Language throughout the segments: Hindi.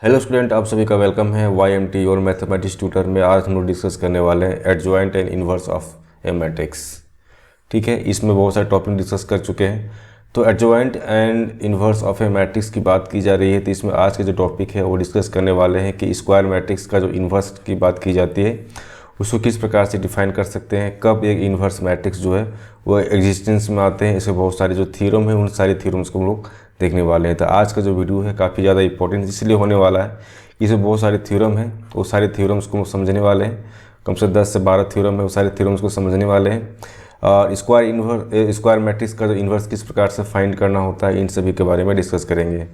हेलो स्टूडेंट, आप सभी का वेलकम है YMT और मैथमेटिक्स ट्यूटर में। आज हम लोग डिस्कस करने वाले हैं adjoint and inverse of A matrix. ठीक है, इसमें बहुत सारे टॉपिक डिस्कस कर चुके हैं। तो adjoint and inverse of A matrix की बात की जा रही है, तो इसमें आज के जो टॉपिक है वो डिस्कस करने वाले हैं कि स्क्वायर मैट्रिक्स का जो इन्वर्स की बात की जाती है उसको किस प्रकार से डिफाइन कर सकते हैं, कब एक इन्वर्स मैट्रिक्स जो है वो एग्जिस्टेंस में आते हैं। इसके बहुत सारे जो थ्योरम है उन सारे थ्योरम्स को हम लोग देखने वाले हैं। तो आज का जो वीडियो है काफ़ी ज़्यादा इंपॉर्टेंट इसलिए होने वाला है, इसमें बहुत सारे थ्योरम हैं, वो सारे थ्योरम्स को समझने वाले हैं। कम से 10 से 12 थ्योरम है, वो सारे थ्योरम्स को समझने वाले हैं। और स्क्वायर मैट्रिक्स का जो इन्वर्स किस प्रकार से फाइंड करना होता है, इन सभी के बारे में डिस्कस करेंगे।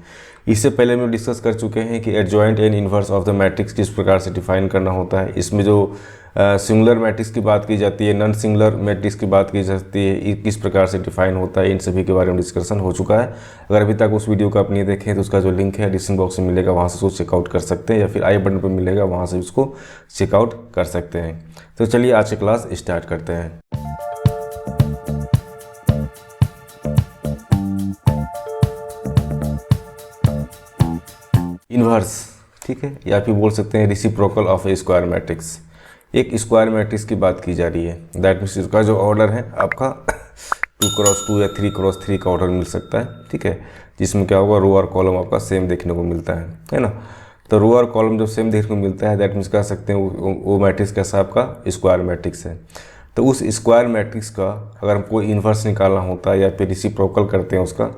इससे पहले हम डिस्कस कर चुके हैं कि adjoint and inverse of the matrix किस प्रकार से डिफाइन करना होता है। इसमें जो सिंगुलर मैट्रिक्स की बात की जाती है, नॉन सिंगुलर मैट्रिक्स की बात की जाती है, किस प्रकार से डिफाइन होता है, इन सभी के बारे में डिस्कशन हो चुका है। अगर अभी तक उस वीडियो को आप नहीं देखें तो उसका जो लिंक है डिस्क्रिप्शन बॉक्स में मिलेगा, वहाँ से उसको चेकआउट कर सकते हैं, या फिर आई बटन पर मिलेगा, वहाँ से उसको चेकआउट कर सकते हैं। तो चलिए आज की क्लास स्टार्ट करते हैं। इन्वर्स, ठीक है, या फिर बोल सकते हैं reciprocal of A square matrix. एक स्क्वायर मैट्रिक्स की बात की जा रही है, दैट मीन्स इसका जो ऑर्डर है आपका 2x2 या 3x3 का ऑर्डर मिल सकता है। ठीक है, जिसमें क्या होगा, रो और कॉलम आपका सेम देखने को मिलता है ना। तो रो और कॉलम जब सेम देखने को मिलता है, दैट मीन्स कह सकते हैं वो मैट्रिक्स कैसा आपका स्क्वायर मैट्रिक्स है। तो उस स्क्वायर मैट्रिक्स का अगर हमको इन्वर्स निकालना होता है या फिर रेसिप्रोकल करते हैं उसका,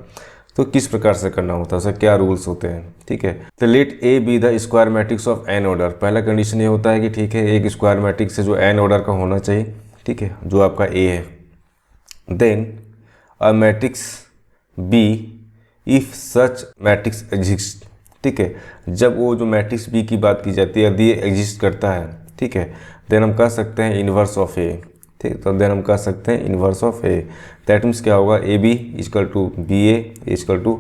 तो किस प्रकार से करना होता है, उसका क्या रूल्स होते हैं। ठीक है, तो let A be the square matrix of n order. पहला कंडीशन ये होता है कि ठीक है, एक स्क्वायर मैट्रिक्स है जो एन ऑर्डर का होना चाहिए। ठीक है, जो आपका ए है। Then a matrix B if such matrix exist. ठीक है, जब वो जो मैट्रिक्स बी की बात की जाती है, यदि ये एग्जिस्ट करता है, ठीक है, देन हम कह सकते हैं इन्वर्स ऑफ ए। ठीक, तो देन हम कह सकते हैं inverse of A. That means क्या होगा, A B equal to B A equal to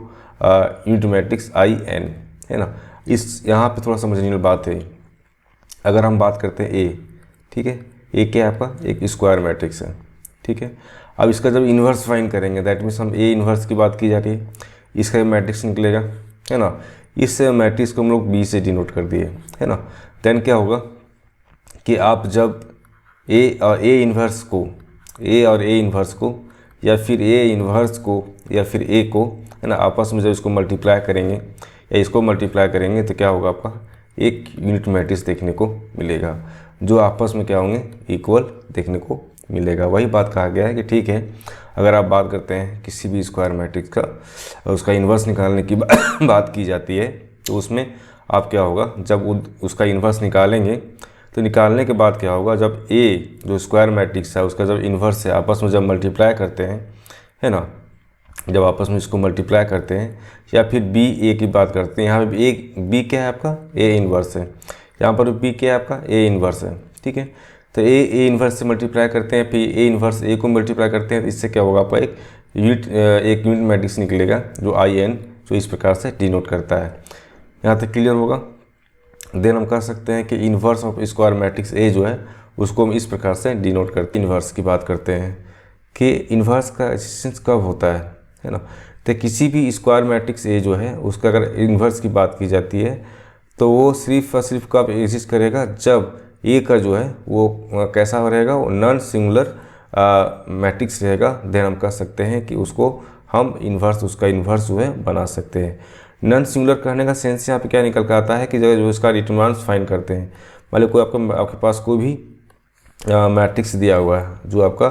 unit matrix I n, है ना। इस यहाँ पे थोड़ा समझने वाली बात है। अगर हम बात करते हैं ए, ठीक है, ए क्या है आपका, एक स्क्वायर मैट्रिक्स है। ठीक है, अब इसका जब इन्वर्स फाइंड करेंगे, दैट मीन्स हम ए इन्वर्स की बात की जा रही है, इसका मैट्रिक्स निकलेगा, है ना। इस मैट्रिक्स को हम लोग बी से डिनोट कर दिए, है ना। देन क्या होगा कि आप जब ए और ए इन्वर्स को या फिर ए इन्वर्स को या फिर ए को, है ना, आपस में जब इसको मल्टीप्लाई करेंगे या इसको मल्टीप्लाई करेंगे तो क्या होगा, आपका एक यूनिट मैट्रिक्स देखने को मिलेगा, जो आपस में क्या होंगे, इक्वल देखने को मिलेगा। वही बात कहा गया है कि ठीक है, अगर आप बात करते हैं किसी भी स्क्वायर मैट्रिक्स का, उसका इन्वर्स निकालने की बात की जाती है, तो उसमें आप क्या होगा, जब उसका इन्वर्स निकालेंगे तो निकालने के बाद क्या होगा, जब ए जो स्क्वायर मैट्रिक्स है उसका जब इन्वर्स है, आपस में जब मल्टीप्लाई करते हैं, है ना, जब आपस में इसको मल्टीप्लाई करते हैं, या फिर बी ए की बात करते हैं, यहाँ पे ए बी क्या है आपका, ए इन्वर्स है, यहाँ पर बी क्या है आपका, ए इन्वर्स है। ठीक है, तो ए इन्वर्स से मल्टीप्लाई करते हैं, फिर ए इन्वर्स ए को मल्टीप्लाई करते हैं, तो इससे क्या होगा, आपका एक यूनिट मैट्रिक्स निकलेगा जो आई एन, जो इस प्रकार से डिनोट करता है। यहाँ तक क्लियर होगा। देन हम कह सकते हैं कि inverse of square matrix A जो है उसको हम इस प्रकार से डिनोट करते हैं। इन्वर्स की बात करते हैं कि इन्वर्स का एग्जिस्टेंस कब होता है ना। तो किसी भी स्क्वायर मैट्रिक्स ए जो है उसका अगर इन्वर्स की बात की जाती है तो वो सिर्फ और सिर्फ कब एग्जिस्ट करेगा, जब ए का जो है वो कैसा रहेगा, वो नॉन सिंगुलर मैट्रिक्स रहेगा। देन हम कह सकते हैं कि उसको हम उसका इन्वर्स जो है बना सकते हैं। नॉन सिंगुलर कहने का सेंस यहाँ पे क्या निकल कर आता है कि जो इसका डिटरमिनेंट्स फाइंड करते हैं, मान लो कोई आपके पास कोई भी मैट्रिक्स दिया हुआ है जो आपका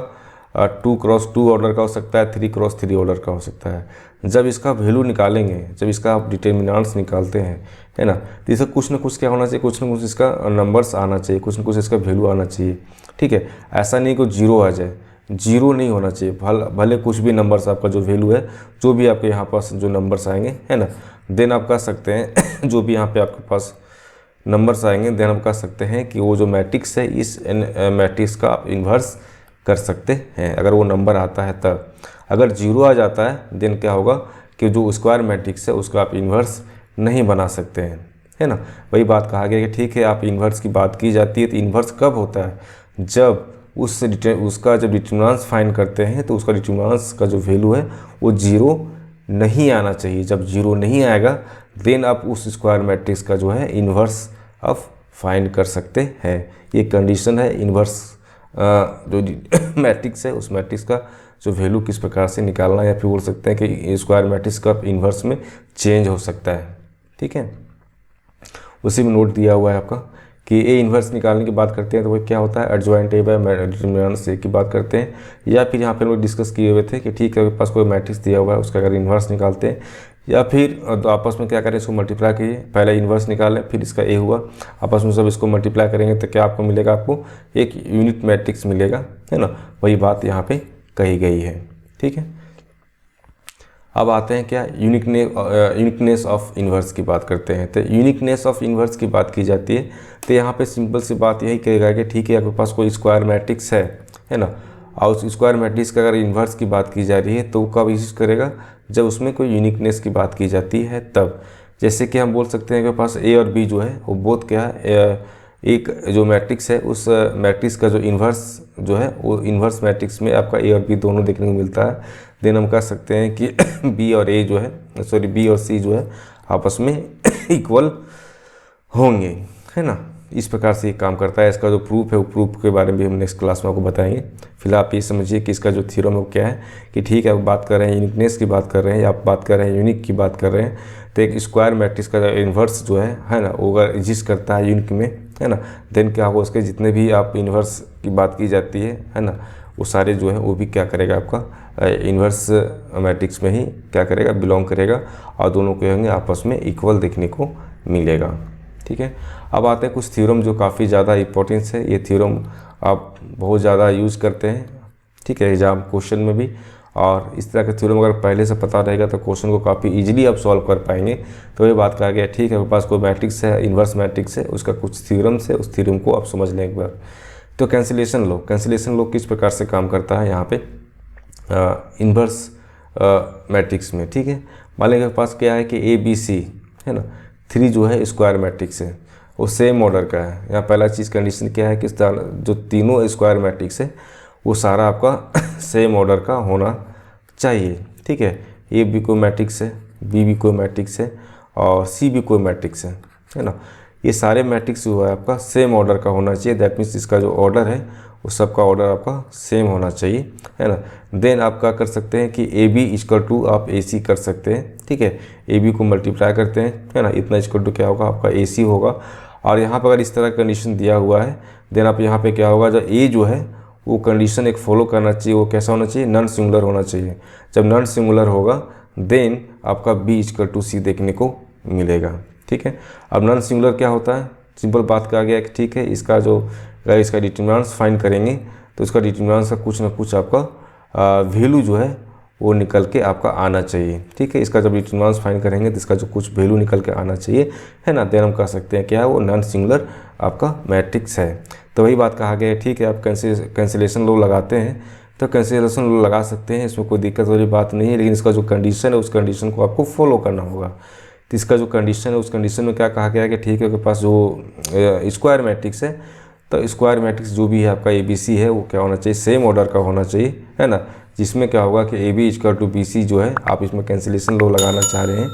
2x2 ऑर्डर का हो सकता है, 3x3 ऑर्डर का हो सकता है। जब इसका वैल्यू निकालेंगे, जब इसका आप डिटरमिनेंट्स निकालते हैं, है ना, तो इसका कुछ ना कुछ क्या होना चाहिए, कुछ ना कुछ इसका नंबर्स आना चाहिए, कुछ ना कुछ इसका वैल्यू आना चाहिए। ठीक है, ऐसा नहीं कि जीरो आ जाए, जीरो नहीं होना चाहिए, भले कुछ भी नंबर्स आपका जो वैल्यू है, जो भी आपके यहाँ पास जो नंबर्स आएंगे, है ना, देन आप कह सकते हैं जो भी यहाँ पे आपके पास नंबर्स आएंगे, देन हम कह सकते हैं कि वो जो मैट्रिक्स है, इस मैट्रिक्स का आप इन्वर्स कर सकते हैं, अगर वो नंबर आता है तब। अगर जीरो आ जाता है देन क्या होगा कि जो स्क्वायर मैट्रिक्स है उसका आप इन्वर्स नहीं बना सकते हैं, है ना। वही बात कहा गया कि ठीक है, आप इन्वर्स की बात की जाती है तो इन्वर्स कब होता है, जब उसका जब डिटरमिनेंट्स फाइंड करते हैं तो उसका डिटरमिनेंट्स का जो वैल्यू है वो जीरो नहीं आना चाहिए। जब जीरो नहीं आएगा देन आप उस स्क्वायर मैट्रिक्स का जो है इन्वर्स आप फाइंड कर सकते हैं। ये कंडीशन है इन्वर्स जो मैट्रिक्स है उस मैट्रिक्स का जो वैल्यू किस प्रकार से निकालना, या फिर बोल सकते हैं कि स्क्वायर मैट्रिक्स का इन्वर्स में चेंज हो सकता है। ठीक है, उसी में नोट दिया हुआ है आपका कि ए इन्वर्स निकालने की बात करते हैं तो वो क्या होता है, adjoint A by determinant A की बात करते हैं। या फिर यहाँ पे लोग डिस्कस किए हुए थे कि ठीक है, पास कोई मैट्रिक्स दिया हुआ है उसका अगर इन्वर्स निकालते हैं, या फिर तो आपस में क्या करें, इसको मल्टीप्लाई करिए, पहले इन्वर्स निकालें फिर इसका ए हुआ, आपस में सब इसको मल्टीप्लाई करेंगे तो क्या आपको मिलेगा, आपको एक यूनिट मैट्रिक्स मिलेगा, है ना। वही बात यहाँ पे कही गई है। ठीक है, अब आते हैं क्या, यूनिकनेस ऑफ इन्वर्स की बात करते हैं। तो यूनिकनेस ऑफ इन्वर्स की बात की जाती है तो यहाँ पे सिंपल सी बात यही कहेगा कि ठीक है, आपके पास कोई स्क्वायर मैट्रिक्स है ना, और उस स्क्वायर मैट्रिक्स का अगर इन्वर्स की बात की जा रही है तो वो कब यूज करेगा, जब उसमें कोई यूनिकनेस की बात की जाती है तब। जैसे कि हम बोल सकते हैं कि पास ए और बी जो है वो बोथ क्या है, एक जो मैट्रिक्स है उस मैट्रिक्स का जो इन्वर्स जो है वो इन्वर्स मैट्रिक्स में आपका ए और बी दोनों देखने को मिलता है। देन हम कह सकते हैं कि बी और ए जो है, सॉरी बी और सी जो है आपस में इक्वल होंगे, है ना। इस प्रकार से ये काम करता है। इसका जो प्रूफ है वो प्रूफ के बारे में भी हम नेक्स्ट क्लास में आपको बताएंगे। फिलहाल आप ये समझिए कि इसका जो थ्योरम है वो क्या है, कि ठीक है आप बात कर रहे हैं यूनिकनेस की बात कर रहे हैं, या आप बात कर रहे हैं यूनिक की बात कर रहे हैं, तो एक स्क्वायर मैट्रिक्स का इन्वर्स जो है ना, वो अगर एग्जिस्ट करता है यूनिक में, है ना, देन क्या होगा, उसके जितने भी आप इन्वर्स की बात की जाती है ना, वो सारे जो है वो भी क्या करेगा, आपका इन्वर्स मैट्रिक्स में ही क्या करेगा, बिलोंग करेगा, और दोनों के होंगे आपस में इक्वल देखने को मिलेगा। ठीक है, अब आते हैं कुछ थ्योरम जो काफ़ी ज़्यादा इंपॉर्टेंस है। ये थ्योरम आप बहुत ज़्यादा यूज़ करते हैं, ठीक है, एग्जाम क्वेश्चन में भी, और इस तरह का थ्योरम अगर पहले से पता रहेगा तो क्वेश्चन को काफ़ी इजीली आप सॉल्व कर पाएंगे। तो ये बात कहा गया, ठीक है, आपके पास कोई मैट्रिक्स है, इन्वर्स मैट्रिक्स है, उसका कुछ थ्योरम्स है, उस थ्योरम को आप समझ लें एक बार। तो कैंसिलेशन लॉ किस प्रकार से काम करता है यहाँ पे इन्वर्स मैट्रिक्स में। ठीक है, मान लीजिए आपके पास क्या है कि ए बी सी है ना, 3 जो है स्क्वायर मैट्रिक्स है, वो सेम ऑर्डर का है। यहाँ पहला चीज़ कंडीशन क्या है कि जो तीनों स्क्वायर मैट्रिक्स है वो सारा आपका सेम ऑर्डर का होना चाहिए। ठीक है, ए भी कोई मैट्रिक्स है, बी भी कोई मैट्रिक्स है, और सी भी कोई मैट्रिक्स है ना। ये सारे मैट्रिक्स जो है आपका सेम ऑर्डर का होना चाहिए। दैट मीन्स इसका जो ऑर्डर है वो सबका ऑर्डर आपका सेम होना चाहिए, है ना। देन आप क्या कर सकते हैं कि ए बी इक्वल टू आप ए सी कर सकते हैं। ठीक है, ए बी को मल्टीप्लाई करते हैं, है ना, इतना इक्वल टू क्या होगा, आपका ए सी होगा। और यहाँ पर अगर इस तरह कंडीशन दिया हुआ है, देन आप यहाँ पे क्या होगा, जब ए जो है वो कंडीशन एक फॉलो करना चाहिए, वो कैसा होना चाहिए, नॉन सिंगुलर होना चाहिए। जब नॉन सिंगुलर होगा देन आपका बी इक्वल टू सी देखने को मिलेगा। ठीक है, अब नॉन सिंगुलर क्या होता है, सिंपल बात कहा गया कि ठीक है, इसका जो अगर इसका डिटरमिनेंट्स फाइंड करेंगे तो इसका डिटरमिनेंट्स का कुछ ना कुछ आपका वैल्यू जो है वो निकल के आपका आना चाहिए। ठीक है, इसका जब डिटरमिनेंट्स फाइंड करेंगे तो इसका जो कुछ वैल्यू निकल के आना चाहिए, है ना, देन हम कह सकते हैं क्या है, वो नॉन सिंगुलर आपका मैट्रिक्स है। तो वही बात कहा गया है। ठीक है, आप कैंसिलेशन लॉ लगाते हैं तो कैंसिलेशन लॉ लगा सकते हैं, इसमें कोई दिक्कत वाली बात नहीं है, लेकिन इसका जो कंडीशन है उस कंडीशन को आपको फॉलो करना होगा। तो इसका जो कंडीशन है उस कंडीशन में क्या कहा गया है कि ठीक है, आपके पास जो स्क्वायर मैट्रिक्स है, तो स्क्वायर मैट्रिक्स जो भी है आपका ए बी सी है वो क्या होना चाहिए, सेम ऑर्डर का होना चाहिए, है ना। जिसमें क्या होगा कि A B equal to B C जो है, आप इसमें कैंसिलेशन लॉ लगाना चाह रहे हैं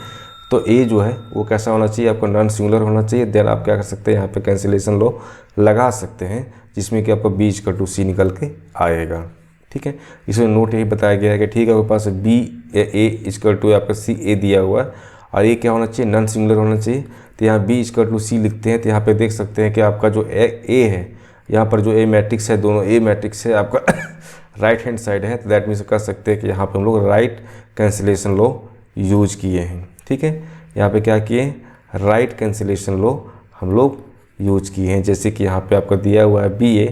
तो ए जो है वो कैसा होना चाहिए, आपका नॉन सिंगुलर होना चाहिए। देन आप क्या कर सकते हैं, यहाँ पे कैंसिलेशन लॉ लगा सकते हैं, जिसमें कि आपका बी इक्वल टू सी निकल के आएगा। ठीक है, इसमें नोट यही बताया गया है कि ठीक है, आपके पास बी ए इक्वल टू आपका सी ए दिया हुआ है, और ये क्या होना चाहिए, नॉन सिंगुलर होना चाहिए। तो यहाँ बी इक्वल टू सी लिखते हैं तो यहाँ पे देख सकते हैं कि आपका जो ए है, यहाँ पर जो ए मैट्रिक्स है, दोनों ए मैट्रिक्स है आपका राइट हैंड साइड है, तो दैट मीन्स कर सकते हैं कि यहाँ पे हम लोग राइट कैंसिलेशन लॉ यूज किए हैं। ठीक है, यहाँ पे क्या किए, राइट कैंसिलेशन लॉ हम लोग यूज किए हैं। जैसे कि यहाँ पे आपका दिया हुआ है बी ए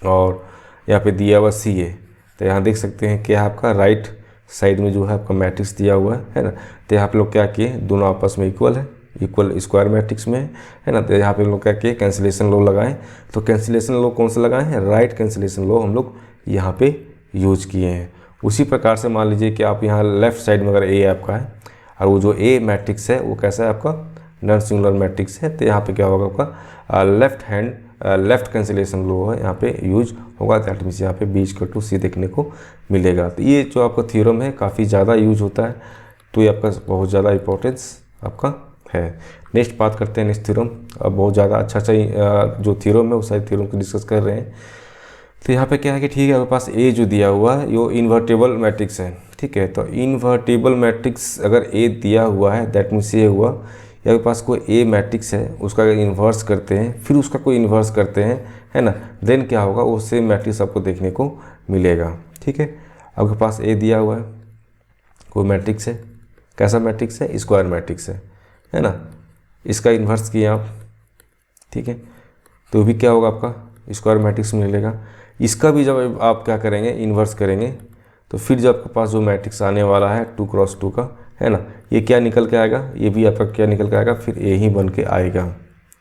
और यहाँ पे दिया हुआ सी ए, तो यहाँ देख सकते हैं कि आपका राइट साइड में जो है आपका मैट्रिक्स दिया हुआ है ना। तो यहाँ पे लोग क्या किए, दोनों आपस में इक्वल है, इक्वल स्क्वायर मैट्रिक्स में है ना। तो यहाँ पे लोग क्या किए, कैंसिलेशन लॉ लगाएं। तो कैंसिलेशन लॉ कौन सा लगाए हैं, राइट कैंसिलेशन लॉ हम लोग यहाँ पे यूज किए हैं। उसी प्रकार से मान लीजिए कि आप यहाँ लेफ्ट साइड में अगर ए आपका है और वो जो ए मैट्रिक्स है वो कैसा है, आपका नॉन सिंगुलर मैट्रिक्स है, तो यहाँ पे क्या होगा, आपका लेफ्ट हैंड लेफ्ट कैंसिलेशन लो है यहाँ पे यूज होगा। दैट मीन्स यहाँ पे B = C देखने को मिलेगा। तो ये जो आपका थ्योरम है काफ़ी ज़्यादा यूज होता है, तो ये आपका बहुत ज़्यादा इंपॉर्टेंस आपका है। नेक्स्ट बात करते हैं नेक्स्ट थ्योरम। अब बहुत ज़्यादा अच्छा जो थ्योरम है वो सारे थ्योरम को डिस्कस कर रहे हैं। तो यहाँ पे क्या है कि ठीक है, आपके पास A जो दिया हुआ है वो इन्वर्टेबल मैट्रिक्स है। ठीक है, तो इन्वर्टेबल मैट्रिक्स अगर A दिया हुआ है दैट मीन्स ये हुआ, या आपके पास कोई A मैट्रिक्स है उसका अगर इन्वर्स करते हैं फिर उसका कोई इन्वर्स करते हैं, है ना, देन क्या होगा, वो सेम मैट्रिक्स आपको देखने को मिलेगा। ठीक है, आपके पास A दिया हुआ है, कोई मैट्रिक्स है, कैसा मैट्रिक्स है, स्क्वायर मैट्रिक्स है ना, इसका इन्वर्स किए आप। ठीक है, तो भी क्या होगा, आपका स्क्वायर मैट्रिक्स मिलेगा। इसका भी जब आप क्या करेंगे, इन्वर्स करेंगे, तो फिर जब आपके पास जो मैट्रिक्स आने वाला है 2 × 2 का, है ना, ये क्या निकल के आएगा, ये भी आपका क्या निकल के आएगा, फिर A ही बन के आएगा।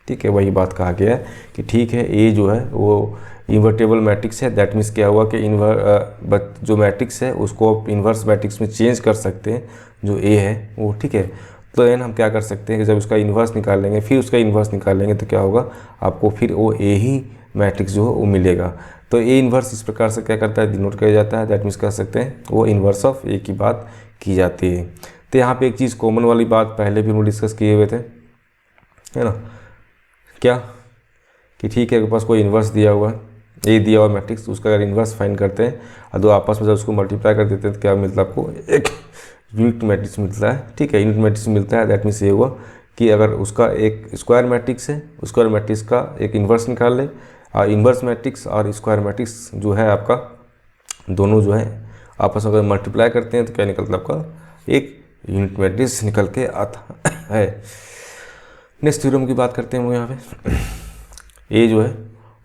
ठीक है, वही बात कहा गया है कि ठीक है A जो है वो इन्वर्टेबल मैट्रिक्स है। दैट मीन्स क्या हुआ कि जो मैट्रिक्स है उसको आप इन्वर्स मैट्रिक्स में चेंज कर सकते हैं जो A है वो। ठीक है, तो एन हम क्या कर सकते हैं कि जब उसका इन्वर्स निकाल लेंगे फिर उसका इन्वर्स निकाल लेंगे तो क्या होगा, आपको फिर वो A ही मैट्रिक्स जो है वो मिलेगा। तो A इन्वर्स इस प्रकार से क्या करता है, डिनोट किया जाता है। दैट मीन्स कह सकते हैं वो इन्वर्स ऑफ A की बात की जाती है। तो यहाँ पे एक चीज़ कॉमन वाली बात पहले भी हम डिस्कस किए हुए थे, है ना, क्या कि ठीक है, आपके पास कोई इन्वर्स दिया हुआ है, A दिया हुआ मैट्रिक्स, उसका अगर इन्वर्स फाइंड करते हैं और दो आपस में जब उसको मल्टीप्लाई कर देते हैं तो क्या मिलता है, आपको एक यूनिट मैट्रिक्स मिलता है। ठीक है, यूनिट मैट्रिक्स मिलता है। दैट मीन्स ये हुआ कि अगर उसका एक स्क्वायर मैट्रिक्स है, स्क्वायर मैट्रिक्स का एक इन्वर्स निकाल ले, और इन्वर्स मैट्रिक्स और स्क्वायर मैट्रिक्स जो है आपका दोनों जो है आपस में अगर मल्टीप्लाई करते हैं तो क्या निकलता है, आपका एक यूनिट मैट्रिक्स निकल के आता है। नेक्स्ट थ्योरम की बात करते हैं हम यहाँ पे। A जो है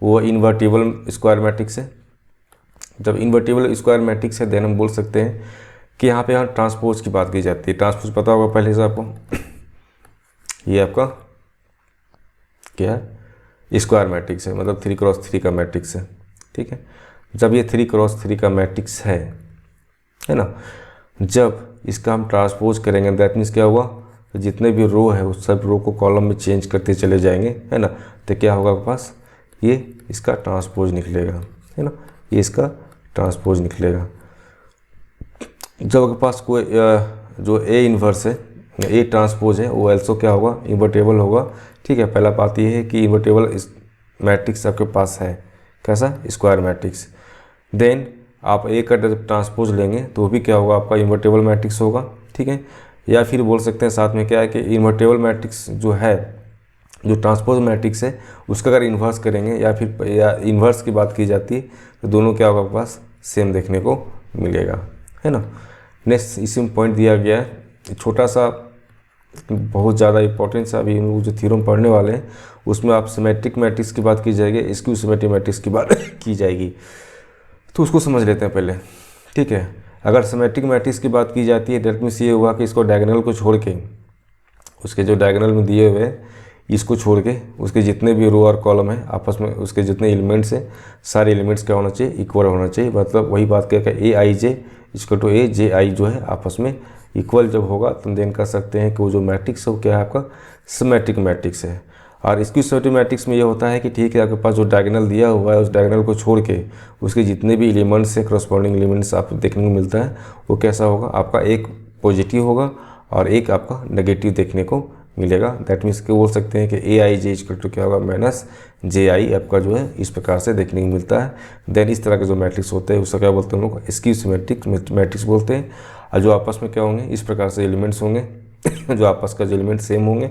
वो इन्वर्टेबल स्क्वायर मैट्रिक्स है। जब इन्वर्टेबल स्क्वायर मैट्रिक्स है देन हम बोल सकते हैं कि यहाँ पे यहाँ ट्रांसपोज की बात की जाती है। ट्रांसपोज पता होगा पहले से आपको, ये आपका क्या है, स्क्वायर मैट्रिक्स है, मतलब 3 × 3 का मैट्रिक्स है। ठीक है, जब ये 3 × 3 का मैट्रिक्स है ना, जब इसका हम ट्रांसपोज करेंगे दैट मीन्स क्या हुआ, तो जितने भी रो है उस सब रो को कॉलम में चेंज करते चले जाएंगे, है ना, तो क्या होगा आपके पास, ये इसका ट्रांसपोज निकलेगा, है ना, ये इसका ट्रांसपोज निकलेगा। जब आपके पास कोई जो A इन्वर्स है, A ट्रांसपोज है, वो एल्सो क्या होगा, इन्वर्टेबल होगा। ठीक है, पहला बात ये है कि इन्वर्टेबल मैट्रिक्स आपके पास है, कैसा, स्क्वायर मैट्रिक्स। देन आप A का जब ट्रांसपोज लेंगे तो वो भी क्या होगा, आपका इन्वर्टेबल मैट्रिक्स होगा। ठीक है, या फिर बोल सकते हैं साथ में क्या है कि इन्वर्टेबल मैट्रिक्स जो है, जो ट्रांसपोज मैट्रिक्स है उसका अगर इन्वर्स करेंगे या फिर इन्वर्स की बात की जाती है तो दोनों क्या होगा, आपके पास सेम देखने को मिलेगा, है ना। नेक्स्ट इसी में पॉइंट दिया गया है छोटा सा, बहुत ज़्यादा इंपॉर्टेंट सा, अभी जो थ्योरम पढ़ने वाले हैं उसमें आप सिमेट्रिक मैट्रिक्स की बात की जाएगी, स्क्यू सिमेट्रिक मैट्रिक्स की बात की जाएगी, तो उसको समझ लेते हैं पहले। ठीक है, अगर सिमेट्रिक मैट्रिक्स की बात की जाती है दैट मीन्स ये हुआ कि इसको डायगोनल को छोड़ के, उसके जो डायगोनल में दिए हुए इसको छोड़ के उसके जितने भी रो और कॉलम है आपस में उसके जितने एलिमेंट्स हैं सारे एलिमेंट्स क्या होना चाहिए, इक्वल होना चाहिए। मतलब वही बात क्या है, AIJ = AJI जो है आपस में इक्वल जब होगा तो देन कह सकते हैं कि वो जो मैट्रिक्स है वो क्या है, आपका सिमेट्रिक मैट्रिक्स है। और स्क्यू सिमेट्रिक मैट्रिक्स में ये होता है कि ठीक है, आपके पास जो डायगोनल दिया हुआ है उस डायगोनल को छोड़ के उसके जितने भी एलिमेंट्स हैं करस्पॉन्डिंग एलिमेंट्स आपको देखने को मिलता है वो कैसा होगा, आपका एक पॉजिटिव होगा और एक आपका नेगेटिव देखने को मिलेगा। दैट मीन्स कि बोल सकते हैं कि AIJ = क्या होगा, -JI आपका जो है इस प्रकार से देखने को मिलता है। देन इस तरह के जो मैट्रिक्स होते हैं उसका क्या बोलते हैं हम लोग, स्क्यू सिमेट्रिक मैट्रिक्स बोलते हैं। और जो आपस में क्या होंगे, इस प्रकार से एलिमेंट्स होंगे जो आपस का जो एलिमेंट सेम होंगे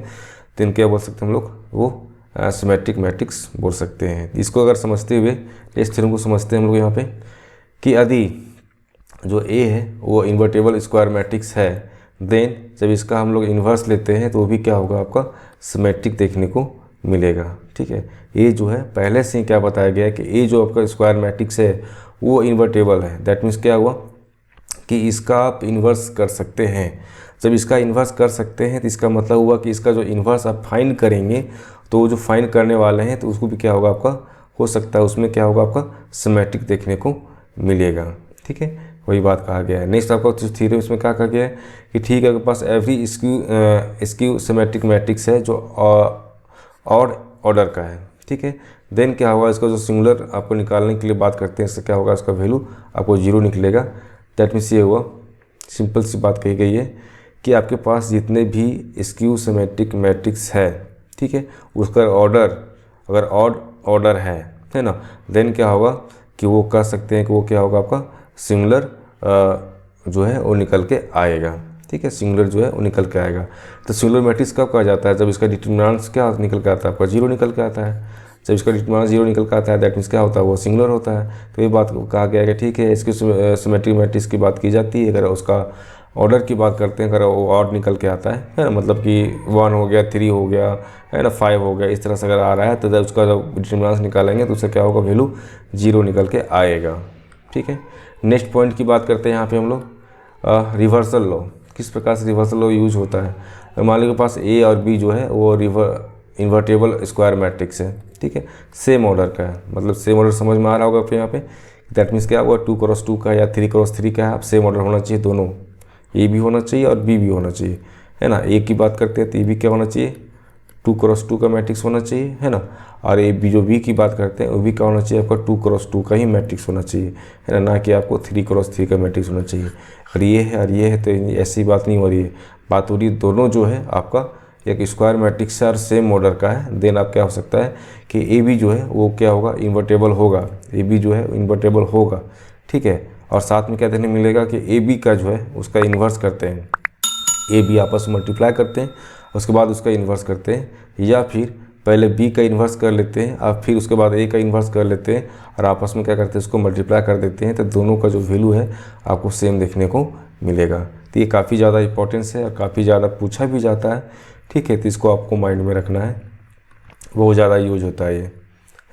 तो इनके क्या बोल सकते हैं हम लोग, वो सिमेट्रिक मैट्रिक्स बोल सकते हैं। इसको अगर समझते हुए इस थ्योरम को समझते हैं हम लोग यहाँ पे कि यदि जो A है वो इन्वर्टेबल स्क्वायर मैट्रिक्स है, देन जब इसका हम लोग इन्वर्स लेते हैं तो वो भी क्या होगा, आपका सिमेट्रिक देखने को मिलेगा। ठीक है, A जो है पहले से ही क्या बताया गया है कि A जो आपका स्क्वायर मैट्रिक्स है वो इन्वर्टेबल है। दैट मीन्स क्या हुआ कि इसका आप इन्वर्स कर सकते हैं। जब इसका इन्वर्स कर सकते हैं तो इसका मतलब हुआ कि इसका जो इन्वर्स आप फाइंड करेंगे तो वो जो फाइंड करने वाले हैं तो उसको भी क्या होगा, आपका हो सकता है उसमें क्या होगा, आपका सिमेट्रिक देखने को मिलेगा। ठीक है, वही बात कहा गया है। नेक्स्ट आपका थ्योरम इसमें क्या कहा गया है कि ठीक है, आपके पास एवरी स्क्यू सिमेट्रिक मैट्रिक्स है जो ऑड ऑर्डर का है। ठीक है, देन क्या होगा, इसका जो सिंगुलर आपको निकालने के लिए बात करते हैं, इससे क्या होगा, इसका वैल्यू आपको 0 निकलेगा। दैट मीन्स ये हुआ, सिंपल सी बात कही गई है कि आपके पास जितने भी स्क्यू सिमेट्रिक मैट्रिक्स है, ठीक है, उसका ऑर्डर अगर ऑड ऑर्डर है ना, देन क्या होगा कि वो कह सकते हैं कि वो क्या होगा, आपका सिंगुलर जो है वो निकल के आएगा। ठीक है, सिंगुलर जो है वो निकल के आएगा। तो सिंगुलर मैट्रिक्स कब कहा जाता है, जब इसका डिटरमिनेंट्स क्या निकल के आता है, आपका 0 निकल के आता है। जब इसका डिटरमिनेंट 0 निकल के आता है, दैट मीन्स क्या होता है, वो सिंगुलर होता है। तो ये बात कहा गया है कि ठीक है, इसकी सिमेट्रिक मैट्रिक्स की बात की जाती है अगर उसका ऑर्डर की बात करते हैं, अगर वो ऑड निकल के आता है ना, मतलब कि 1 हो गया, 3 हो गया, है ना, 5 हो गया, इस तरह से अगर आ रहा है तो जब उसका जब डिटरमिनेंट निकालेंगे तो उससे क्या होगा, वैल्यू 0 निकल के आएगा। ठीक है, नेक्स्ट पॉइंट की बात करते हैं यहाँ पे हम लोग, रिवर्सल लॉ। किस प्रकार से रिवर्सल लॉ यूज होता है। मान लीजिए के पास ए और बी जो है वो इन्वर्टेबल स्क्वायर मैट्रिक्स है। ठीक है, सेम ऑर्डर का है, मतलब सेम ऑर्डर समझ में आ रहा होगा आपको यहाँ पे। दैट मीन्स क्या होगा, 2x2 का या 3x3 का है, आप सेम ऑर्डर होना चाहिए, दोनों ए भी होना चाहिए और बी भी होना चाहिए, है ना। ए की बात करते हैं तो ए भी क्या होना चाहिए, 2x2 का मैट्रिक्स होना चाहिए, है ना। और ए बी जो बी की बात करते हैं वो भी क्या होना चाहिए, आपका 2x2 का ही मैट्रिक्स होना चाहिए, है ना कि आपको 3x3 का मैट्रिक्स होना चाहिए। और ये है और ये है तो ऐसी बात नहीं हो रही है, बात हो रही है दोनों जो है आपका एक स्क्वायर मैट्रिक्स है और सेम ऑर्डर का है। देन आप क्या हो सकता है कि ए बी जो है वो क्या होगा, इन्वर्टेबल होगा, ए बी जो है इन्वर्टेबल होगा। ठीक है, और साथ में क्या देखने मिलेगा कि ए बी का जो है उसका इन्वर्स करते हैं, ए बी आपस में मल्टीप्लाई करते हैं, उसके बाद उसका इन्वर्स करते हैं, या फिर पहले बी का इन्वर्स कर लेते हैं और फिर उसके बाद ए का इन्वर्स कर लेते हैं और आपस में क्या करते हैं, उसको मल्टीप्लाई कर देते हैं, तो दोनों का जो वैल्यू है आपको सेम देखने को मिलेगा। तो ये काफ़ी ज़्यादा इंपॉर्टेंस है और काफ़ी ज़्यादा पूछा भी जाता है। ठीक है, तो इसको आपको माइंड में रखना है, बहुत ज़्यादा यूज होता है ये,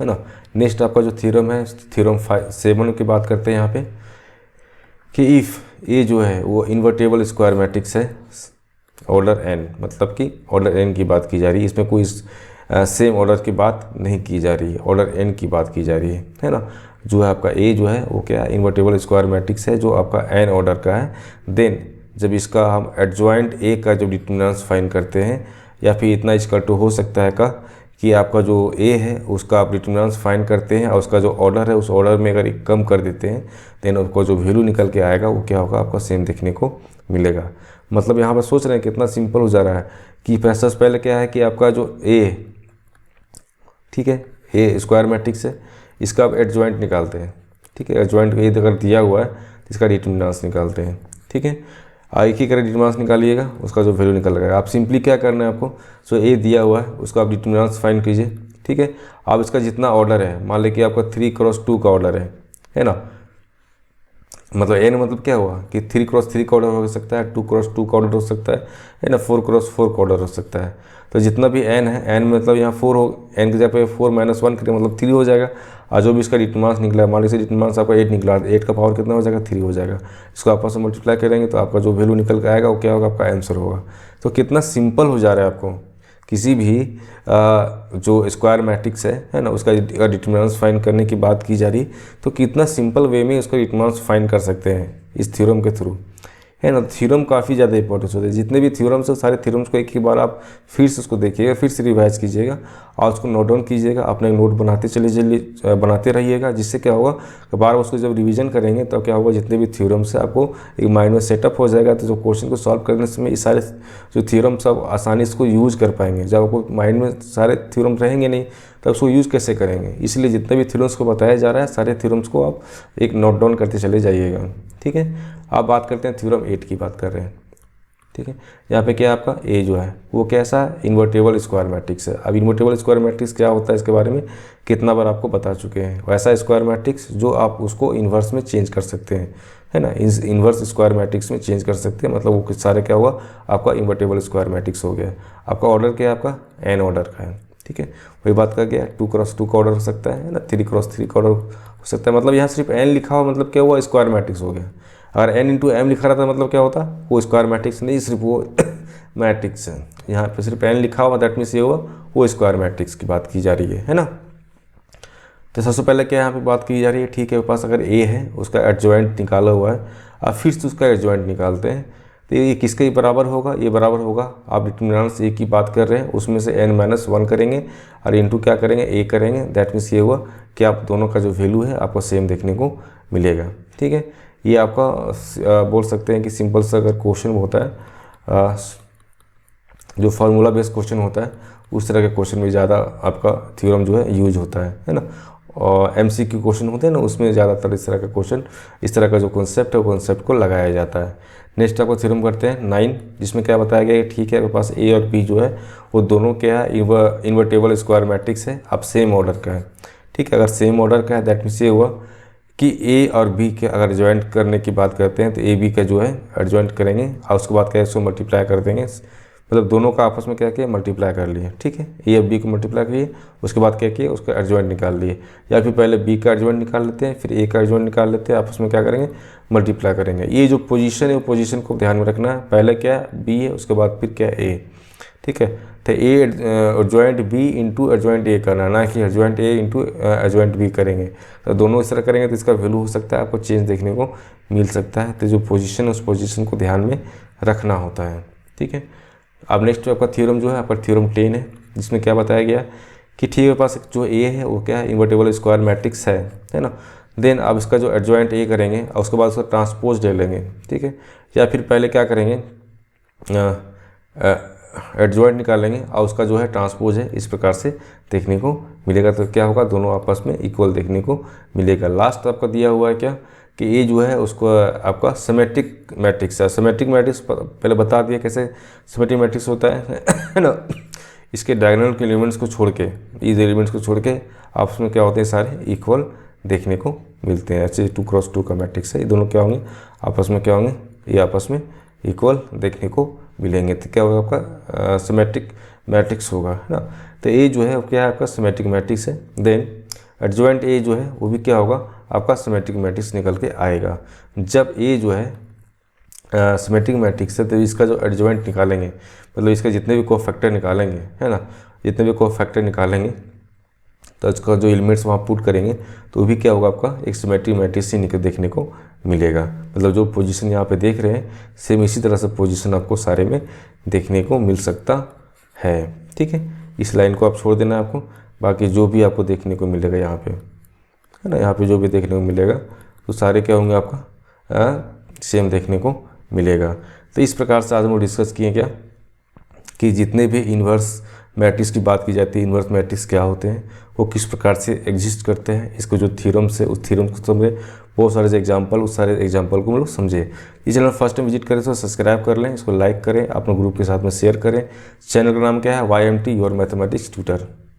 है ना। नेक्स्ट आपका जो थ्योरम है, थ्योरम 7 की बात करते हैं यहाँ पे कि इफ़ ए जो है वो इन्वर्टेबल स्क्वायर मैट्रिक्स है ऑर्डर n, मतलब कि ऑर्डर n की बात की जा रही है, इसमें कोई सेम ऑर्डर की बात नहीं की जा रही है, ऑर्डर n की बात की जा रही है ना। जो है आपका a जो है वो क्या है, इन्वर्टेबल स्क्वायर मैट्रिक्स है जो आपका n ऑर्डर का है। देन जब इसका हम एडजॉइंट a का जब डिटरमिनेंट्स फाइंड करते हैं, या फिर इतना इक्वल टू हो सकता है का कि आपका जो a है उसका आप डिटरमिनेंट्स फाइंड करते हैं और उसका जो ऑर्डर है उस ऑर्डर में अगर कम कर देते हैं, देन उसको जो वैल्यू निकल के आएगा वो क्या होगा, आपका सेम देखने को मिलेगा। मतलब यहाँ पर सोच रहे हैं कितना सिंपल हो जा रहा है कि सबसे पहले क्या है कि आपका जो a, ठीक है, ए स्क्वायर मैट्रिक्स है, इसका आप एडजॉइंट निकालते हैं। ठीक है, एडजॉइंट ए अगर दिया हुआ है तो इसका डिटरमिनेंट्स निकालते हैं। ठीक है, एक ही करके डिटरमिनेंट्स निकालिएगा, उसका जो वैल्यू निकल जाएगा। आप सिंपली क्या करना है आपको, जो ए दिया हुआ है उसका आप डिटरमिनेंट्स फाइंड कीजिए। ठीक है, अब इसका जितना ऑर्डर है, मान लीजिए कि आपका 3x2 का ऑर्डर है ना, मतलब n मतलब क्या हुआ कि 3x3 का ऑर्डर हो सकता है, 2x2 का ऑर्डर हो सकता है ना, 4x4 का ऑर्डर हो सकता है। तो जितना भी n है, n मतलब यहाँ 4 हो, n की जगह पे 4 - 1 करें मतलब 3 हो जाएगा। और जो भी इसका डिटरमिनेंट निकला है, मान लीजिए डिटरमिनेंट आपका 8 निकला, 8 का पावर कितना हो जाएगा, 3 हो जाएगा। इसको आपस में मल्टीप्लाई करेंगे तो आपका जो वैल्यू निकल के आएगा वो क्या होगा, आपका आंसर होगा। तो कितना सिंपल हो जा रहा है आपको, किसी भी जो स्क्वायर मैट्रिक्स है ना, उसका डिटरमिनेंट्स फाइंड करने की बात की जा रही, तो कितना सिंपल वे में उसका डिटरमिनेंट्स फाइंड कर सकते हैं इस थ्योरम के थ्रू, है ना। थ्योरम काफ़ी ज़्यादा इंपॉर्टेंस होते हैं, जितने भी थ्योरम्स है सारे थ्योरम्स को एक ही बार आप फिर से उसको देखिएगा, फिर से रिवाइज कीजिएगा और उसको नोट डाउन कीजिएगा, अपना एक नोट बनाते रहिएगा, जिससे क्या होगा कि बार उसको जब रिवीजन करेंगे तो क्या होगा, जितने भी थ्योरम्स है आपको एक माइंड में सेटअप हो जाएगा। तो जो क्वेश्चन को सॉल्व करने समय ये सारे जो थ्योरम्स आप आसानी से यूज़ कर पाएंगे। जब आपको माइंड में सारे थ्योरम रहेंगे नहीं तब उसको यूज़ कैसे करेंगे, इसलिए जितने भी थ्योरम्स को बताया जा रहा है सारे थ्योरम्स को आप एक नोट डाउन करते चले जाइएगा। ठीक है, आप बात करते हैं थ्योरम 8 की बात कर रहे हैं। ठीक है, यहाँ पे क्या आपका ए जो है वो कैसा इन्वर्टेबल स्क्वायर मैट्रिक्स है। अब इन्वर्टेबल स्क्वायर मैट्रिक्स क्या होता है इसके बारे में कितना बार आपको बता चुके हैं। वैसा स्क्वायर मैट्रिक्स जो आप उसको इन्वर्स में चेंज कर सकते हैं, है ना, इन्वर्स स्क्वायर मैट्रिक्स में चेंज कर सकते हैं, मतलब वो सारे क्या हुआ, आपका इन्वर्टेबल स्क्वायर मैट्रिक्स हो गया। आपका ऑर्डर क्या है, आपका n ऑर्डर का है। ठीक है, वही बात का गया 2x2 का ऑर्डर हो सकता है ना, 3x3 का ऑर्डर हो सकता है। मतलब यहाँ सिर्फ n लिखा हुआ मतलब क्या हुआ, स्क्वायर मैट्रिक्स हो गया। अगर n × m लिखा रहता मतलब क्या होता, वो स्क्वायर मैट्रिक्स नहीं, सिर्फ वो मैट्रिक्स है। यहाँ पे सिर्फ n लिखा हुआ, दैट मीन्स ये हुआ वो स्क्वायर मैट्रिक्स की बात की जा रही है ना। तो सबसे पहले क्या यहाँ पे बात की जा रही है, ठीक है, पास अगर a है उसका एडजॉइंट निकाला हुआ है, अब फिर से उसका एडजॉइंट निकालते हैं। तो ये किसके बराबर होगा, ये बराबर होगा, आप डिटर्मिनेंट्स ए की बात कर रहे हैं उसमें से n-1 करेंगे और इनटू क्या करेंगे, ए करेंगे। दैट मीन्स ये हुआ कि आप दोनों का जो वैल्यू है आपको सेम देखने को मिलेगा। ठीक है, ये आपका बोल सकते हैं कि सिंपल सा अगर क्वेश्चन होता है, जो फार्मूला बेस्ड क्वेश्चन होता है उस तरह के क्वेश्चन में ज़्यादा आपका थ्योरम जो है यूज होता है ना। और MCQ क्वेश्चन होते हैं ना, उसमें ज़्यादातर इस तरह का क्वेश्चन, इस तरह का जो कॉन्सेप्ट है वो कॉन्सेप्ट को लगाया जाता है। नेक्स्ट आपको थ्योरम करते हैं 9, जिसमें क्या बताया गया है, ठीक है आपके पास A और B जो है वो दोनों क्या है, इन्वर्टेबल स्क्वायर मैट्रिक्स है, अब सेम ऑर्डर का है। ठीक है, अगर सेम ऑर्डर का है दैट मीन्स ये हुआ कि A और B के अगर ज्वाइंट करने की बात करते हैं तो AB का जो है एडजॉइंट करेंगे और उसके बाद क्या है, इसको मल्टीप्लाई कर देंगे, मतलब दोनों का आपस में क्या किया, मल्टीप्लाई कर लिए। ठीक है, ए और बी को मल्टीप्लाई करिए, उसके बाद क्या किए, उसका एडजॉइंट निकाल लिए, या फिर पहले बी का एडजॉइंट निकाल लेते हैं फिर ए का एडजॉइंट निकाल लेते हैं, आपस में क्या करेंगे, मल्टीप्लाई करेंगे। ये जो पोजीशन है वो पोजीशन को ध्यान में रखना है, पहले क्या बी है उसके बाद फिर क्या ए। ठीक है, तो A adjoint B into adjoint A करना, ना कि adjoint A into adjoint B करेंगे। तो दोनों इस तरह करेंगे तो इसका वैल्यू हो सकता है आपको चेंज देखने को मिल सकता है। तो जो पोजीशन है उस पोजीशन को ध्यान में रखना होता है। ठीक है, अब नेक्स्ट आपका थ्योरम जो है आपका थ्योरम 10 है, जिसमें क्या बताया गया कि ठीक है पास जो ए है वो क्या है, इन्वर्टेबल स्क्वायर मैट्रिक्स है ना। देन अब इसका जो एडजॉइंट ए करेंगे और उसके बाद उसका ट्रांसपोज ले लेंगे। ठीक है, या फिर पहले क्या करेंगे, एडजॉइंट निकालेंगे और उसका जो है ट्रांसपोज है, इस प्रकार से देखने को मिलेगा। तो क्या होगा, दोनों आपस में इक्वल देखने को मिलेगा। लास्ट आपका दिया हुआ है क्या कि ये जो है उसको आपका सिमेट्रिक मैट्रिक्स है। सिमेट्रिक मैट्रिक्स पहले बता दिया कैसे सिमेट्रिक मैट्रिक्स होता है ना। इसके डायगोनल के एलिमेंट्स को छोड़ के, इस एलिमेंट्स को छोड़ के आपस में क्या होते हैं, सारे इक्वल देखने को मिलते हैं। ऐसे 2x2 का मैट्रिक्स है, ये दोनों क्या होंगे, आपस में क्या होंगे, ये आपस में इक्वल देखने को मिलेंगे। तो क्या होगा, आपका सिमेट्रिक मैट्रिक्स होगा, है ना। तो ये जो है क्या है, आपका सिमेट्रिक मैट्रिक्स है। देन एडजॉइंट ए जो है वो भी क्या होगा, आपका सिमेट्रिक मैट्रिक्स निकल के आएगा। जब ए जो है सिमेट्रिक मैट्रिक्स है तो इसका जो एडजॉइंट निकालेंगे, मतलब इसका जितने भी कोफैक्टर निकालेंगे, है ना, जितने भी कोफैक्टर निकालेंगे तो इसका जो एलिमेंट्स वहाँ पुट करेंगे तो वो भी क्या होगा, आपका एक सिमेट्रिक मैट्रिक्स ही निकल देखने को मिलेगा। मतलब जो पोजीशन यहाँ पे देख रहे हैं सेम इसी तरह से पोजीशन आपको सारे में देखने को मिल सकता है। ठीक है, इस लाइन को आप छोड़ देना आपको, बाकी जो भी आपको देखने को मिलेगा यहाँ पे, है ना, यहाँ पे जो भी देखने को मिलेगा तो सारे क्या होंगे, आपका सेम देखने को मिलेगा। तो इस प्रकार से आज हम लोग डिस्कस किए क्या कि जितने भी इन्वर्स मैट्रिक्स की बात की जाती है, इन्वर्स मैट्रिक्स क्या होते हैं, वो किस प्रकार से एग्जिस्ट करते हैं, इसको जो थ्योरम्स है उस थ्योरम को समझे, बहुत सारे एग्जाम्पल, उस सारे एग्जाम्पल को हम लोग समझे। ये चैनल फर्स्ट टाइम विजिट करें तो सब्सक्राइब कर लें, इसको लाइक करें, अपने ग्रुप के साथ में शेयर करें। चैनल का नाम क्या है, YMT योर मैथमेटिक्स ट्यूटर।